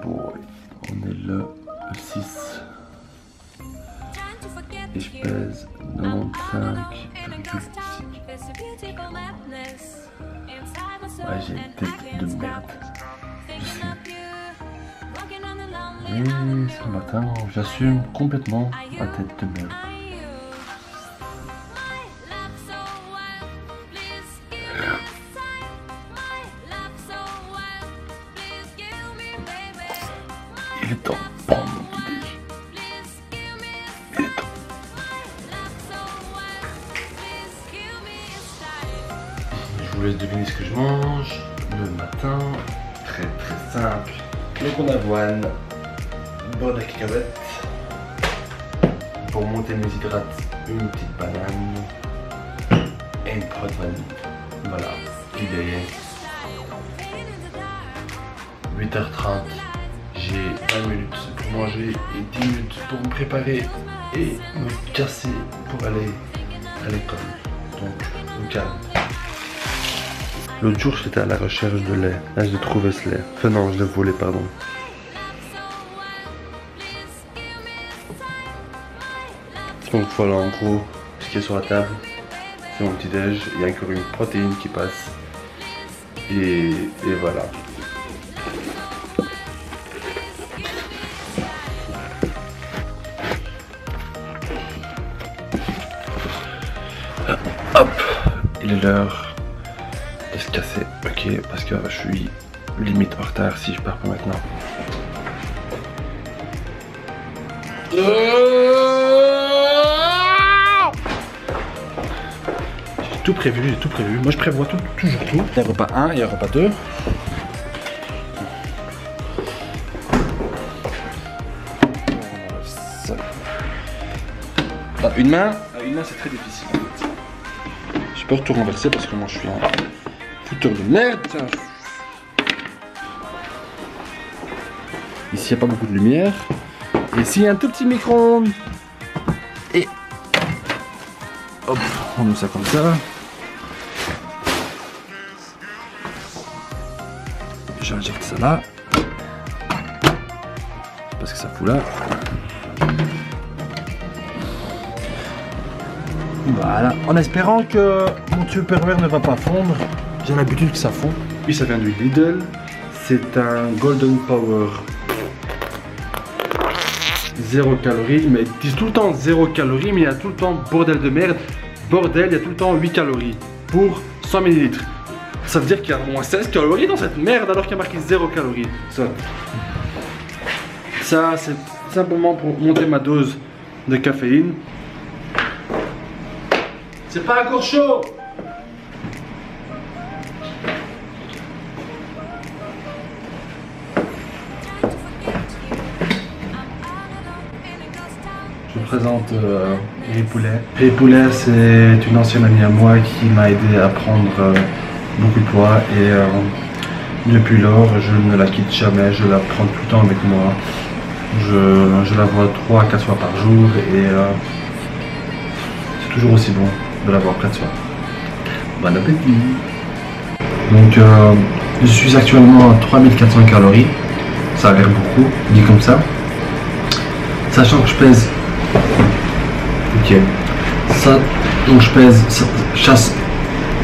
boy. On est le 6. Et je pèse 95,6. Ouais, j'ai une tête de merde. Je sais. Et ce matin, j'assume complètement ma tête de merde. Il est temps de prendre mon petit déj. Il est temps. Je vous laisse deviner ce que je mange le matin. Très très simple. Donc on avoine, beurre de cacahuète. Pour monter mes hydrates, une petite banane et une crotte vanille. Voilà, petit déj. 8h30. J'ai 20 minutes pour manger et 10 minutes pour me préparer et me casser pour aller à l'école. Donc, au calme. L'autre jour, j'étais à la recherche de lait. Là, j'ai trouvé ce lait. Enfin non, je l'ai volé, pardon. Donc voilà, en gros, ce qui est sur la table, c'est mon petit déj. Il y a encore une protéine qui passe. Et voilà. Hop, il est l'heure de se casser, ok, parce que je suis limite en retard si je pars pas maintenant. J'ai tout prévu, Moi je prévois toujours tout. Il y a repas 1, il y a repas 2. À une main c'est très difficile. Je peux tout renverser parce que moi je suis un fouteur de merde. Ici il n'y a pas beaucoup de lumière. Et ici il y a un tout petit micro-ondes. Et hop, on met ça comme ça. J'injecte ça là. Parce que ça fout là. Voilà, en espérant que mon tuyau pervers ne va pas fondre. J'ai l'habitude que ça fond. Puis ça vient du Lidl. C'est un Golden Power. 0 calories. Mais ils disent tout le temps 0 calories, mais il y a tout le temps bordel de merde. Bordel, il y a tout le temps 8 calories pour 100 ml. Ça veut dire qu'il y a au moins 16 calories dans cette merde alors qu'il y a marqué 0 calories. Ça c'est simplement pour monter ma dose de caféine. C'est pas encore chaud! Je vous présente Ripoulet. Ripoulet, c'est une ancienne amie à moi qui m'a aidé à prendre beaucoup de poids et depuis lors, je ne la quitte jamais, je la prends tout le temps avec moi. Je la vois 3 à 4 fois par jour et c'est toujours aussi bon de l'avoir près de soi. Bon appétit. Donc je suis actuellement à 3400 calories. Ça a l'air beaucoup, dit comme ça. Sachant que je pèse. Ok. Ça, donc je pèse. Chasse.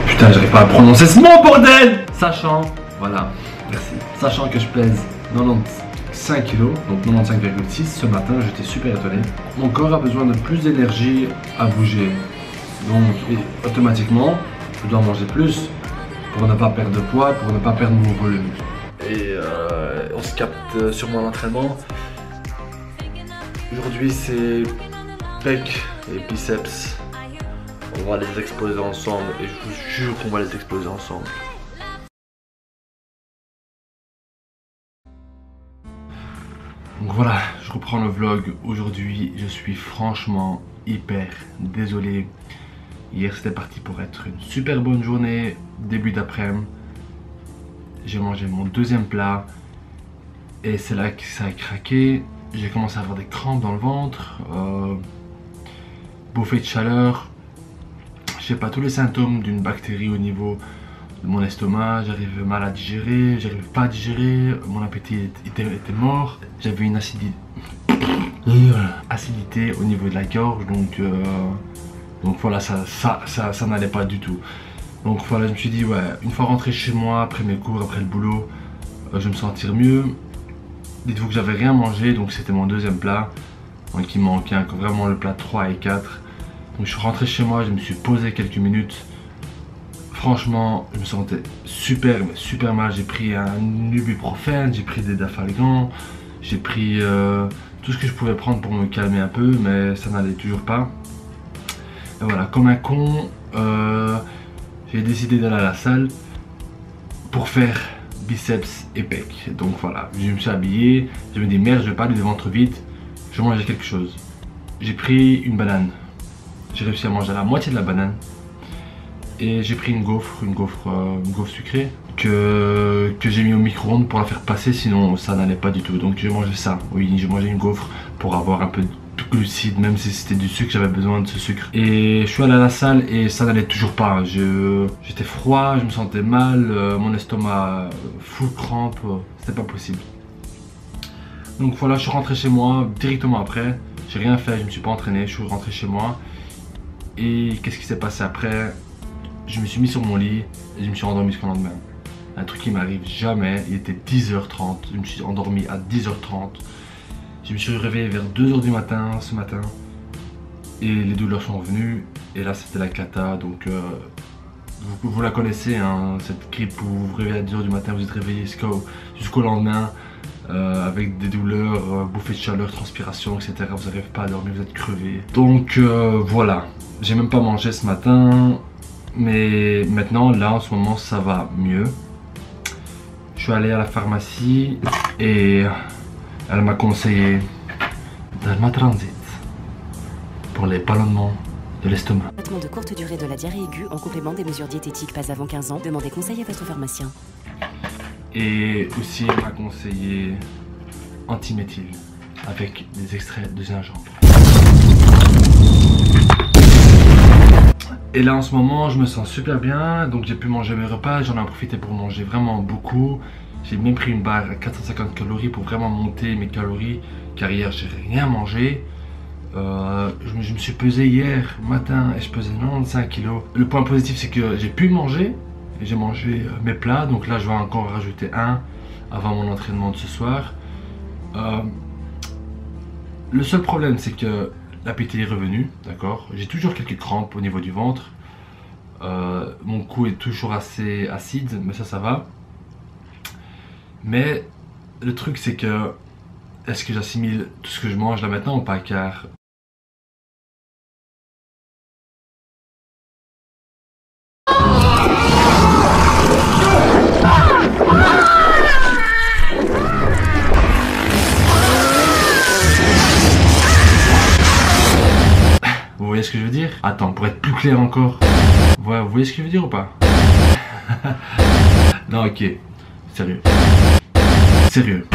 Putain, j'arrive pas à prononcer ce mot, bordel! Sachant. Voilà, merci. Sachant que je pèse 95 kg, donc 95,6, ce matin j'étais super étonné. Mon corps a besoin de plus d'énergie à bouger. Donc automatiquement, je dois manger plus pour ne pas perdre de poids, pour ne pas perdre mon volume. Et on se capte sur mon entraînement. Aujourd'hui c'est pec et biceps. On va les exploser ensemble et je vous jure qu'on va les exploser ensemble. Donc voilà, je reprends le vlog. Aujourd'hui, je suis franchement hyper désolé. Hier, c'était parti pour être une super bonne journée. Début d'après-midi, j'ai mangé mon deuxième plat. Et c'est là que ça a craqué. J'ai commencé à avoir des crampes dans le ventre. Bouffée de chaleur. Je sais pas, tous les symptômes d'une bactérie au niveau mon estomac, j'arrivais mal à digérer, j'arrivais pas à digérer, mon appétit était mort, j'avais une acidité au niveau de la gorge, donc voilà, ça n'allait pas du tout. Donc voilà, je me suis dit, ouais, une fois rentré chez moi, après mes cours, après le boulot, je vais me sentir mieux. Dites-vous que j'avais rien mangé, donc c'était mon deuxième plat, donc il manquait encore vraiment le plat 3 et 4. Donc je suis rentré chez moi, je me suis posé quelques minutes. Franchement, je me sentais super mal. J'ai pris un ibuprofène, j'ai pris des dafalgan, j'ai pris tout ce que je pouvais prendre pour me calmer un peu, mais ça n'allait toujours pas. Et voilà, comme un con, j'ai décidé d'aller à la salle pour faire biceps et pecs. Donc voilà, je me suis habillé, je me dis merde, je vais pas aller de ventre vide, je vais manger quelque chose. J'ai pris une banane, j'ai réussi à manger la moitié de la banane. Et j'ai pris une gaufre sucrée que j'ai mis au micro-ondes pour la faire passer, sinon ça n'allait pas du tout. Donc j'ai mangé ça, oui, j'ai mangé une gaufre pour avoir un peu de glucides, même si c'était du sucre, j'avais besoin de ce sucre. Et je suis allé à la salle et ça n'allait toujours pas. J'étais froid, je me sentais mal, mon estomac full crampe, c'était pas possible. Donc voilà, je suis rentré chez moi directement après. J'ai rien fait, je me suis pas entraîné, je suis rentré chez moi. Et qu'est-ce qui s'est passé après? Je me suis mis sur mon lit et je me suis endormi jusqu'au lendemain. Un truc qui m'arrive jamais, il était 10h30, je me suis endormi à 10h30. Je me suis réveillé vers 2h du matin ce matin et les douleurs sont revenues et là c'était la cata. Donc vous la connaissez, hein, cette grippe où vous vous réveillez à 2h du matin, vous êtes réveillé jusqu'au lendemain avec des douleurs, bouffées de chaleur, transpiration, etc. Vous n'arrivez pas à dormir, vous êtes crevé. Donc voilà, j'ai même pas mangé ce matin. Mais maintenant, là, en ce moment, ça va mieux. Je suis allé à la pharmacie et elle m'a conseillé Dermatransit pour les ballonnements de l'estomac. Traitement de courte durée de la diarrhée aiguë en complément des mesures diététiques pas avant 15 ans. Demandez conseil à votre pharmacien. Et aussi, elle m'a conseillé antiméthyle avec des extraits de gingembre. Et là en ce moment je me sens super bien, donc j'ai pu manger mes repas, j'en ai profité pour manger vraiment beaucoup. J'ai même pris une barre à 450 calories pour vraiment monter mes calories, car hier j'ai rien mangé. Je me suis pesé hier matin et je pesais 95 kg. Le point positif c'est que j'ai pu manger, et j'ai mangé mes plats, donc là je vais encore rajouter un avant mon entraînement de ce soir. Le seul problème c'est que l'appétit est revenu, d'accord. J'ai toujours quelques crampes au niveau du ventre. Mon cou est toujours assez acide, mais ça va. Mais le truc c'est que, est-ce que j'assimile tout ce que je mange là maintenant ou pas, car vous voyez ce que je veux dire? Attends, pour être plus clair encore. Ouais, vous voyez ce que je veux dire ou pas? Non, ok. Sérieux. Sérieux.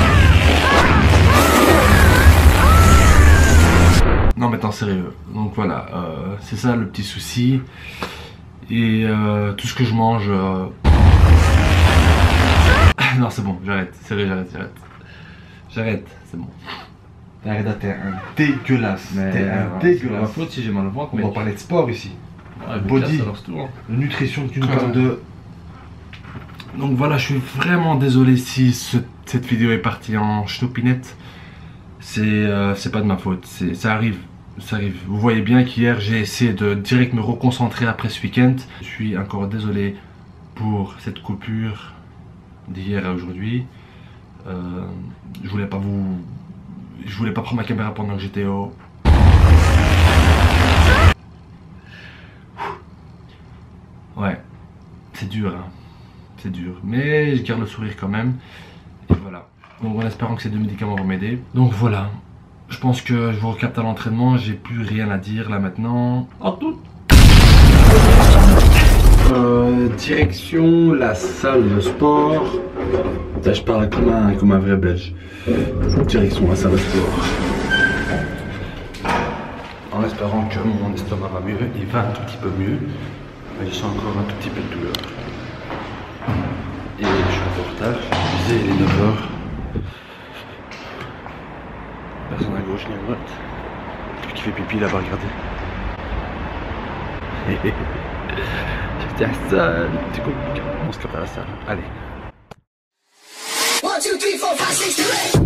Non, mais attends, sérieux. Donc voilà, c'est ça le petit souci. Et tout ce que je mange... Non, c'est bon, j'arrête. Sérieux, j'arrête. J'arrête, c'est bon. Arrête, t'es un dégueulasse. T'es un dégueulasse. Ma faute si j'ai mal au ventre. On va parler de sport ici. Ouais, body, nutrition, tu nous parles de... Donc voilà, je suis vraiment désolé si cette vidéo est partie en ch'topinette. C'est pas de ma faute, ça arrive. Vous voyez bien qu'hier j'ai essayé de direct me reconcentrer après ce week-end. Je suis encore désolé pour cette coupure d'hier à aujourd'hui. Je voulais pas prendre ma caméra pendant que j'étais au... Ouais, c'est dur, hein. C'est dur. Mais je garde le sourire quand même. Et voilà. Donc en espérant que ces 2 médicaments vont m'aider. Donc voilà. Je pense que je vous recapte à l'entraînement. J'ai plus rien à dire là maintenant. En tout. Direction la salle de sport. Là, je parle comme un vrai belge. Direction la salle de sport. En espérant que mon estomac va mieux. Il va un tout petit peu mieux. Mais je sens encore un tout petit peu de douleur. tard. Il est 9h. Personne à gauche ni à droite. Celui qui fait pipi là-bas, regardez. J'étais à la salle. Du coup, on se capte à la salle. Allez. 1, 2, 3, 4, 5, 6, 7.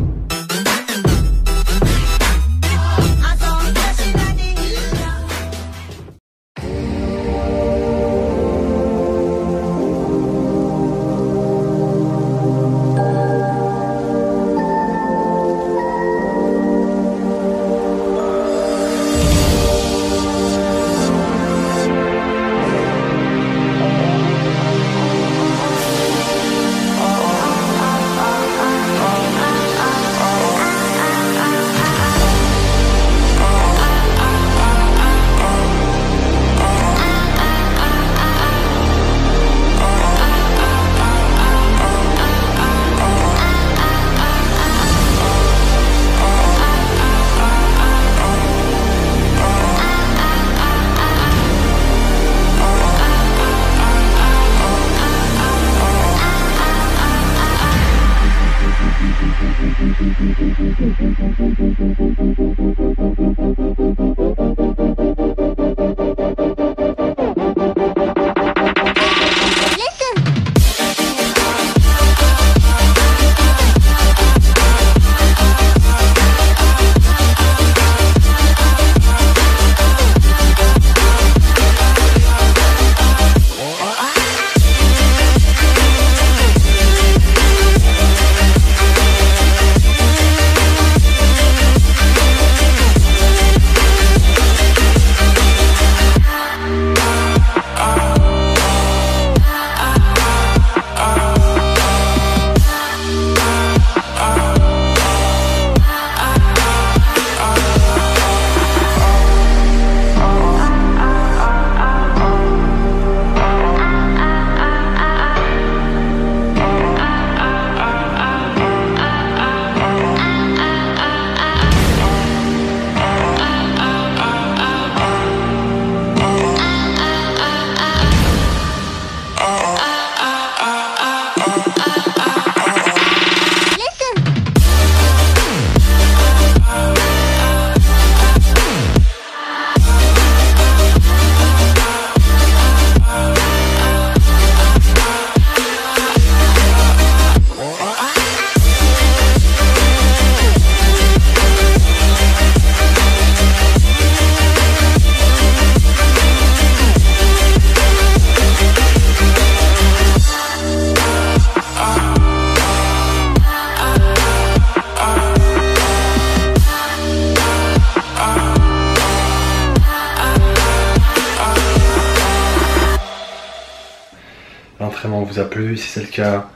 L'entraînement vous a plu, si c'est le cas,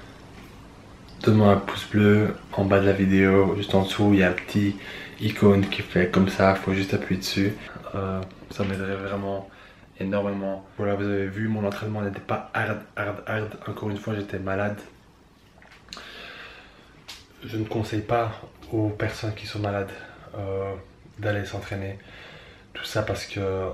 donne-moi un pouce bleu en bas de la vidéo, juste en dessous il y a un petit icône qui fait comme ça, il faut juste appuyer dessus. Ça m'aiderait vraiment énormément. Voilà, vous avez vu, mon entraînement n'était pas hard. Encore une fois, j'étais malade. Je ne conseille pas aux personnes qui sont malades d'aller s'entraîner. Tout ça parce que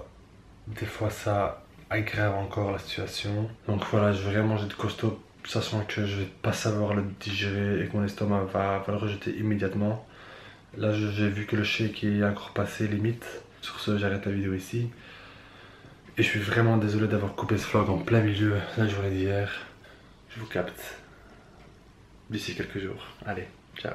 des fois ça aggrave encore la situation. Donc voilà, je vais rien manger de costaud, sachant que je vais pas savoir le digérer et que mon estomac va le rejeter immédiatement. Là j'ai vu que le shake est encore passé limite. Sur ce, j'arrête la vidéo ici. Et je suis vraiment désolé d'avoir coupé ce vlog en plein milieu de la journée d'hier. Je vous capte d'ici quelques jours. Allez, ciao.